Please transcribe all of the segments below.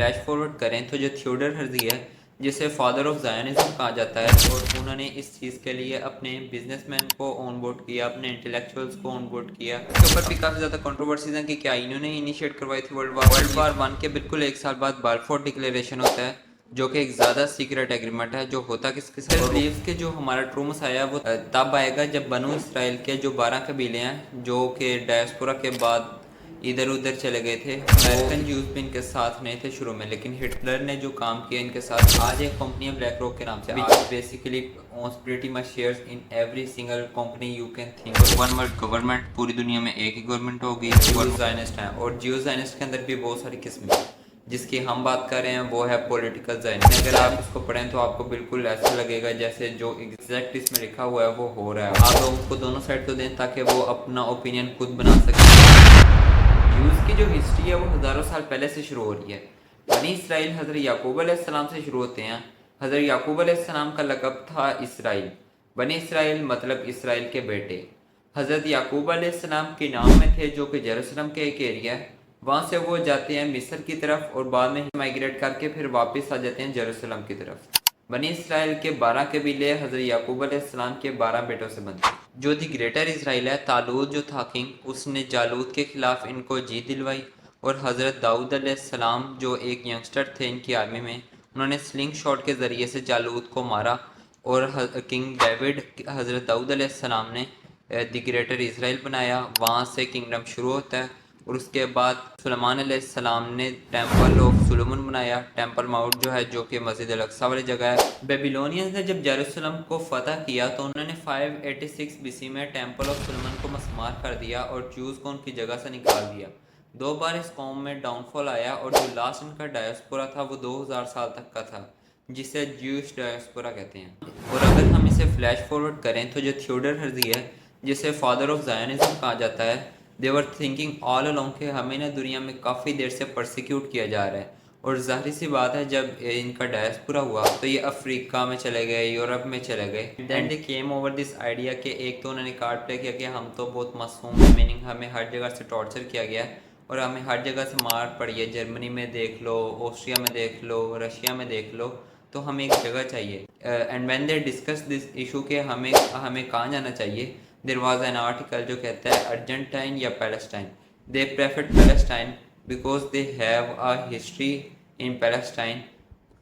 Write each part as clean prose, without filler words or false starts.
Flash forward करें तो जो थियोडर हर्जी है, जिसे फादर ऑफ जायनिज्म कहा जाता है, और उन्होंने इस चीज़ के लिए अपने बिजनेसमैन को ऑन बोर्ड किया, अपने इंटेलेक्चुअल्स को ऑन बोर्ड किया। इसके ऊपर भी काफ़ी ज़्यादा कंट्रोवर्सीज हैं कि क्या इन्होंने इनिशिएट करवाई थी वर्ल्ड वार वन के बिल्कुल एक साल बाद बाल्फोर डिक्लेरेशन होता है, जो कि एक ज़्यादा सीक्रेट एग्रीमेंट है, जो होता किसके साथ बिलीव्स के जो हमारा ट्रू मसाया वो तब आएगा जब बनु इसराइल के जो 12 कबीले हैं जो कि डायस्पोरा के बाद इधर उधर चले गए थे। अमेरिकन यूज भी इनके साथ नहीं थे शुरू में, लेकिन हिटलर ने जो काम किया इनके साथ, आज एक कंपनी है ब्लैक रॉक के नाम से, आज basically owns pretty much shares in every single company you can think. One world government, पूरी दुनिया में एक ही गवर्नमेंट होगी, जियो ज़ायनिस्ट है, और जियो ज़ायनिस्ट के अंदर भी बहुत सारी किस्में हैं। जिसकी हम बात कर रहे हैं वो है पॉलिटिकल ज़ायनिस्ट। अगर आप इसको पढ़ें तो आपको बिल्कुल ऐसा लगेगा जैसे जो एग्जैक्ट इसमें लिखा हुआ है वो हो रहा है। आप लोगों को दोनों साइड तो दें ताकि वो अपना ओपिनियन खुद बना सकें। यूज़ की जो हिस्ट्री है वो हज़ारों साल पहले से शुरू हो रही है। बनी इसराइल हज़रत याकूब अलैहिस्सलाम से शुरू होते हैं। हज़रत याकूब अलैहिस्सलाम का लक़ब था इसराइल। बनी इसराइल मतलब इसराइल के बेटे। हज़रत याकूब अलैहिस्सलाम के नाम में थे, जो कि जेरूसलम के एक एरिया है। वहाँ से वो जाते हैं मिस्र की तरफ और बाद में माइग्रेट करके फिर वापस आ जाते हैं जेरूसलम की तरफ। बनी इसराइल के 12 कबीले हज़रत याकूब अलैहिस्सलाम के 12 बेटों से बनते हैं। जो दी ग्रेटर इसराइल है, तालूत जो था किंग, उसने जालूत के खिलाफ इनको जीत दिलवाई, और हज़रत दाऊद अलैहिस्सलाम जो एक यंगस्टर थे इनकी आर्मी में, उन्होंने स्लिंग शॉट के ज़रिए से जालूत को मारा। और किंग डेविड हज़रत दाऊद अलैहिस्सलाम ने दी ग्रेटर इसराइल बनाया। वहाँ से किंगडम शुरू होता है। और उसके बाद सुलेमान अलैहिस्सलाम ने टेंपल ऑफ सुलेमान बनाया, टेंपल माउंट जो है, जो कि मस्जिद अल-अक्सा वाली जगह है। बेबीलोनियंस ने जब जेरूसलम को फतह किया तो उन्होंने 586 बीसी में टेंपल ऑफ सुलेमान को मस्मार कर दिया और ज्यूज़ को उनकी जगह से निकाल दिया। 2 बार इस कौम में डाउनफॉल आया और जो लास्ट इनका डायस्पोरा था वो 2000 साल तक का था, जिसे ज्यूश डायस्पोरा कहते हैं। और अगर हम इसे फ्लैश फॉरवर्ड करें तो जो थियोडर हर्जी है, जिसे फादर ऑफ जायनिज्म कहा जाता है, देवर थिंकिंग ऑल अलोंग के हमें ना दुनिया में काफ़ी देर से परसिक्यूट किया जा रहा है। और जाहिर सी बात है, जब इनका डायस्पोरा हुआ तो ये अफ्रीका में चले गए, यूरोप में चले गए। Then they came over this idea कि एक तो उन्होंने कार्ड प्ले किया कि हम तो बहुत मासूम है, मीनिंग हमें हर जगह से टॉर्चर किया गया है और हमें हर जगह से मार पड़ी है। जर्मनी में देख लो, ऑस्ट्रिया में देख लो, रशिया में देख लो, तो हमें एक जगह चाहिए। And when they discuss this issue के हमें कहाँ जाना चाहिए, देयर वाज एन आर्टिकल जो कहता है अर्जेंटाइन या Palestine. They preferred Palestine because they have a history in Palestine,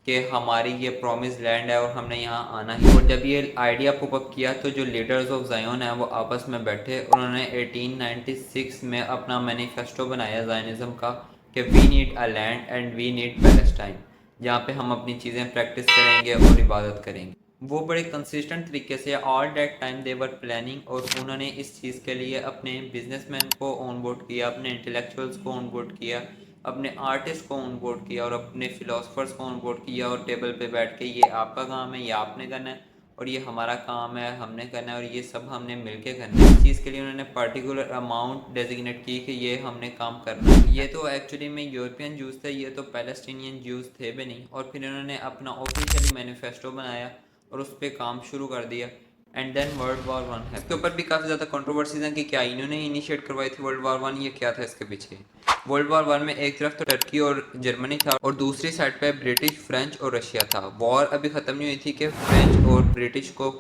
कि हमारी ये प्रॉमिस लैंड है और हमने यहाँ आना है। और जब ये आइडिया पॉपअप किया तो जो लीडर्स ऑफ जायोन हैं वो आपस में बैठे और उन्होंने 1896 में अपना मैनिफेस्टो बनाया जायनिज्म का, कि we need a land and we need Palestine, जहाँ पे हम अपनी चीज़ें प्रैक्टिस करेंगे और इबादत करेंगे। वो बड़े कंसिस्टेंट तरीके से all that time they were planning, और उन्होंने इस चीज़ के लिए अपने बिजनेसमैन को ऑन बोर्ड किया, अपने इंटेलेक्चुअल्स को ऑन बोर्ड किया, अपने आर्टिस्ट को ऑन बोर्ड किया और अपने फिलोसफर्स को ऑन बोर्ड किया, और टेबल पे बैठ के ये आपका काम है, ये आपने करना है, और ये हमारा काम है, हमने करना है, और ये सब हमने मिलके करना है। इस चीज़ के लिए उन्होंने पर्टिकुलर अमाउंट डेजिग्नेट की कि ये हमने काम करना है। ये तो एक्चुअली में यूरोपियन जूस थे, ये तो पैलेस्टीनियन जूस थे भी नहीं। और फिर उन्होंने अपना ऑफिशियली मैनिफेस्टो बनाया और उस पर काम शुरू कर दिया। And then world war one है। इसके ऊपर भी काफ़ी ज़्यादा कंट्रोवर्सीज हैं कि क्या इन्होंने इनिशिएट करवाई थी वर्ल्ड वार वन, ये क्या था इसके पीछे। वर्ल्ड वार वन में एक तरफ तो टर्की और जर्मनी था और दूसरी साइड पे ब्रिटिश, फ्रेंच और रशिया था। वॉर अभी ख़त्म नहीं हुई थी कि फ्रेंच और ब्रिटिश को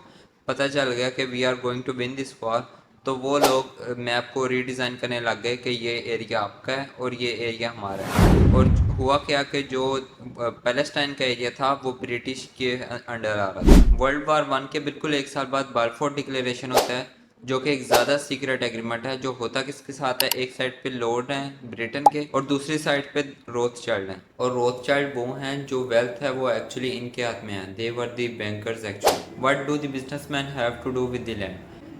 पता चल गया कि we are going to win this war, तो वो लोग मैप को रीडिज़ाइन करने लग गए कि ये एरिया आपका है और ये एरिया हमारा है। और हुआ क्या कि जो पैलेस्टाइन का एरिया था वो ब्रिटिश के अंडर आ रहा था। वर्ल्ड वार वन के बिल्कुल एक साल बाद बाल्फोर डिक्लेरेशन होता है, जो कि एक ज़्यादा सीक्रेट एग्रीमेंट है, जो होता किसके साथ है, एक साइड पे लॉर्ड हैं ब्रिटेन के और दूसरी साइड पे रोथस्चाइल्ड हैं। और रोथस्चाइल्ड वो हैं जो वेल्थ है वो एक्चुअली इनके हाथ में है, they were the bankers actually. What do the businessman have to do with the land.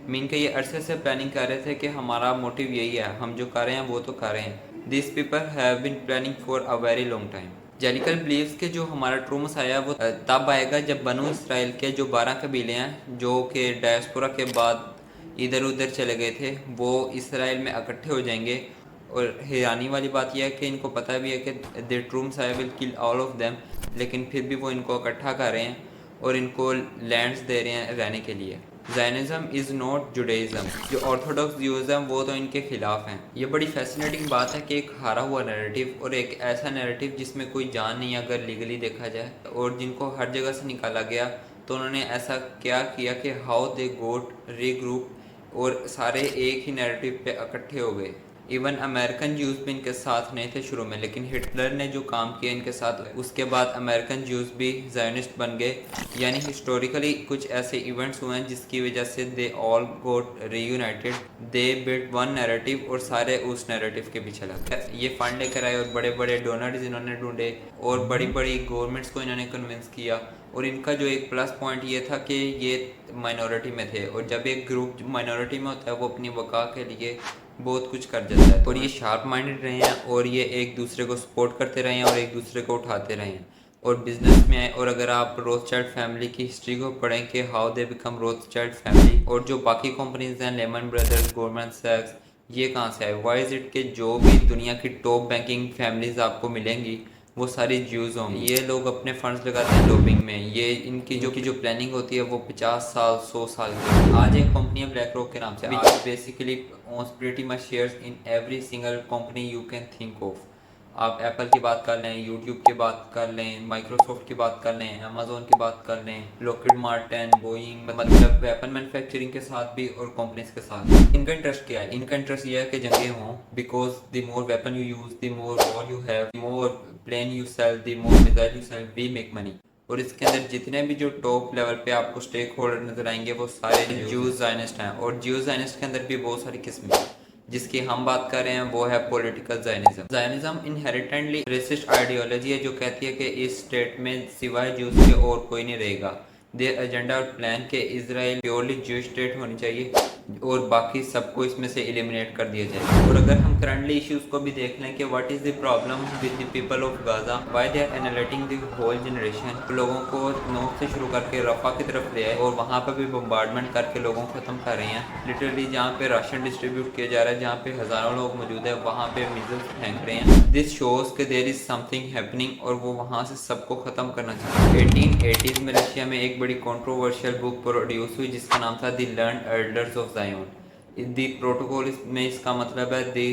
Mean के ये अरसे से प्लानिंग कर रहे थे कि हमारा मोटिव यही है, हम जो कर रहे हैं वो तो कर रहे हैं। This people have been planning for a very long time. जेलिकल बिलीव्स के जो हमारा ट्रू मसाया वो तब आएगा जब बनु इसराइल के जो 12 कबीले हैं, जो कि डायस्पोरा के बाद इधर उधर चले गए थे, वो इसराइल में इकट्ठे हो जाएंगे। और हैरानी वाली बात यह है कि इनको पता भी है कि the true messiah will kill all of them, लेकिन फिर भी वो इनको इकट्ठा कर रहे हैं और इनको लैंड्स दे रहे हैं रहने के लिए। ज़ायनिज़्म इज़ नॉट जुडाइज़्म। जो ऑर्थोडॉक्स व्यूज़ हैं वो तो इनके खिलाफ हैं। ये बड़ी फैसिनेटिंग बात है कि एक हारा हुआ नैरेटिव और एक ऐसा नैरेटिव जिसमें कोई जान नहीं अगर लीगली देखा जाए, और जिनको हर जगह से निकाला गया, तो उन्होंने ऐसा क्या किया कि हाउ दे गोट रीग्रुप और सारे एक ही नैरेटिव पे इकट्ठे हो गए। इवन अमेरिकन ज्यूज़ भी इनके साथ नहीं थे शुरू में, लेकिन हिटलर ने जो काम किया इनके साथ, उसके बाद अमेरिकन ज्यूज़ भी ज़ायनिस्ट बन गए। यानी हिस्टोरिकली कुछ ऐसे इवेंट्स हुए हैं जिसकी वजह से they all got reunited, they build one narrative और सारे उस नैरेटिव के पीछे लग गए। ये फंड लेकर आए और बड़े बड़े डोनर्स इन्होंने ढूंढे और बड़ी बड़ी गवर्नमेंट्स को इन्होंने कन्विंस किया। और इनका जो एक प्लस पॉइंट ये था कि ये माइनॉरिटी में थे, और जब एक ग्रुप माइनॉरिटी में होता है वो अपनी वक़ा के लिए बहुत कुछ कर जाता है। और ये शार्प माइंडेड रहे हैं और ये एक दूसरे को सपोर्ट करते रहे हैं और एक दूसरे को उठाते रहे हैं और बिजनेस में आए। और अगर आप रोथस्चाइल्ड फैमिली की हिस्ट्री को पढ़ें कि how they become Rothschild family, और जो बाकी कंपनीज हैं लेमन ब्रदर्स, गोल्डमैन सैक्स, ये कहाँ से आए? वाई इज़ इट के जो भी दुनिया की टॉप बैंकिंग फैमिलीज आपको मिलेंगी वो सारी ज्यूज़ होंगी। ये लोग अपने फंड्स लगाते हैं लॉबिंग में। ये इनकी जो प्लानिंग होती है वो 50 साल 100 साल की। आज एक कंपनी है ब्लैक रॉक के नाम से, आज basically owns pretty much shares in every single company you can think of. आप एप्पल की बात कर लें, यूट्यूब की बात कर लें, माइक्रोसॉफ्ट की बात कर लें, अमेजोन की बात कर लें, लॉकहीड मार्टिन, बोइंग, मतलब वेपन मैन्युफैक्चरिंग के साथ भी और कंपनीज के साथ। इनका इंटरेस्ट क्या है? इनका इंटरेस्ट ये है कि जंगें हों, because the more weapon you use, the more war you have, the more plane you sell, the more missile you sell, we make money. और इसके अंदर जितने भी जो टॉप लेवल पे आपको स्टेक होल्डर नजर आएंगे वो सारे ज्यूज ज़ायनिस्ट हैं। और ज्यूज ज़ायनिस्ट के अंदर भी बहुत सारी किस्में हैं। जिसकी हम बात कर रहे हैं वो है पॉलिटिकल ज़ायनिज़्म। ज़ायनिज़्म इनहेरिटेंटली रेसिस्ट आइडियोलॉजी है जो कहती है कि इस स्टेट में सिवाय ज्यूज के और कोई नहीं रहेगा। देयर एजेंडा और प्लान के इजराइल प्योरली ज्यूश स्टेट होनी चाहिए और बाकी सबको इसमें से एलिमिनेट कर दिया जाए। और अगर हम करंटली इश्यूज को भी देख लें कि what is the problem with the people of Gaza, why they are analysing the whole generation. लोगों को नॉर्थ से शुरू करके रफा की तरफ ले आए और वहाँ पर भी बम्बार्डमेंट करके लोगों को ख़त्म कर रहे हैं। लिटरली जहाँ पे राशन डिस्ट्रीब्यूट किया जा रहा है, जहाँ पे हज़ारों लोग मौजूद है, वहाँ पे मिसाइल्स फेंक रहे हैं। दिस शोज के देयर इज़ समथिंग हैपनिंग और वो वहाँ से सबको ख़त्म करना चाहिए। 1880s में रशिया में एक बड़ी कंट्रोवर्शियल बुक प्रोड्यूस हुई जिसका नाम था the learned elders of Zion. The protocol में इसका मतलब है the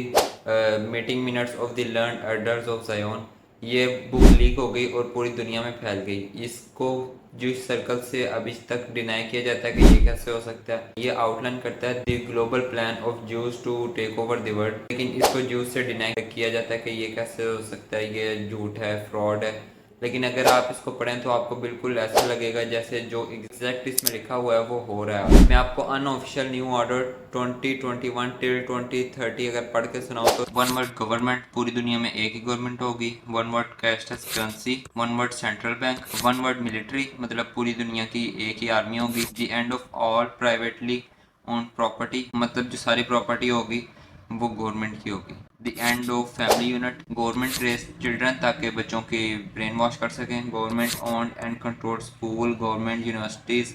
meeting minutes of the learned elders of Zion. ये बुक लीक हो गई और पूरी दुनिया में फैल गई। इसको जूस सर्कल से अभी तक डिनाई किया जाता है कि ये कैसे हो सकता है। ये आउटलाइन करता है the global plan of Jews to take over the world, लेकिन इसको जूस से डिनाई किया जाता है कि ये कैसे हो सकता है, ये झूठ है, फ्रॉड है। लेकिन अगर आप इसको पढ़ें तो आपको बिल्कुल ऐसा लगेगा जैसे जो एग्जैक्ट इसमें लिखा हुआ है वो हो रहा है। मैं आपको अनऑफिशियल न्यू ऑर्डर 2021 टिल 2030 अगर पढ़ के सुनाऊं तो वन वर्ड गवर्नमेंट, पूरी दुनिया में एक ही गवर्नमेंट होगी। One world cash as currency, one world central bank, one world military, मतलब पूरी दुनिया की एक ही आर्मी होगी। The end of all privately own property, मतलब जो सारी प्रॉपर्टी होगी वो गवर्नमेंट की होगी। The end of family unit, government raise children ताकि बच्चों की ब्रेन वॉश कर सकें। Government owned and control school, government universities,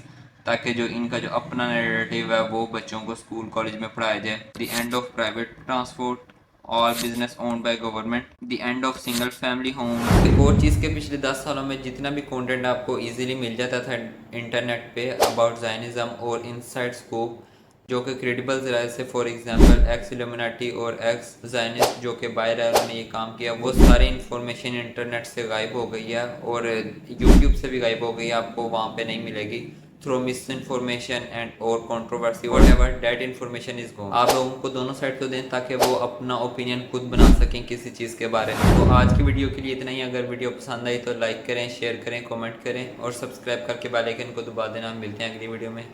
ताकि जो इनका जो अपना नैरेटिव है वो बच्चों को स्कूल कॉलेज में पढ़ाया जाए। The end of private transport, all business owned by government, the end of single family home. एक और चीज़ के पिछले 10 सालों में जितना भी कंटेंट आपको इजीली मिल जाता था इंटरनेट पे अबाउट ज़ायनिज़्म और इनसाइड स्कूप जो कि क्रेडिबल ज़राए से, फॉर एग्जांपल एक्स इल्यूमिनाटी और एक्स ज़ायनिस्ट जो कि बाहर है उन्होंने ये काम किया, वो सारी इन्फॉर्मेशन इंटरनेट से गायब हो गई है और यूट्यूब से भी गायब हो गई है। आपको वहाँ पे नहीं मिलेगी थ्रू मिस इन्फॉर्मेशन एंड और controversy, whatever that information is gone. आप लोगों को दोनों साइड तो दें ताकि वो अपना ओपिनियन खुद बना सकें किसी चीज़ के बारे में। तो आज की वीडियो के लिए इतना ही। अगर वीडियो पसंद आई तो लाइक करें, शेयर करें, कमेंट करें और सब्सक्राइब करके बेल आइकन को दबा देना। मिलते हैं अगली वीडियो में।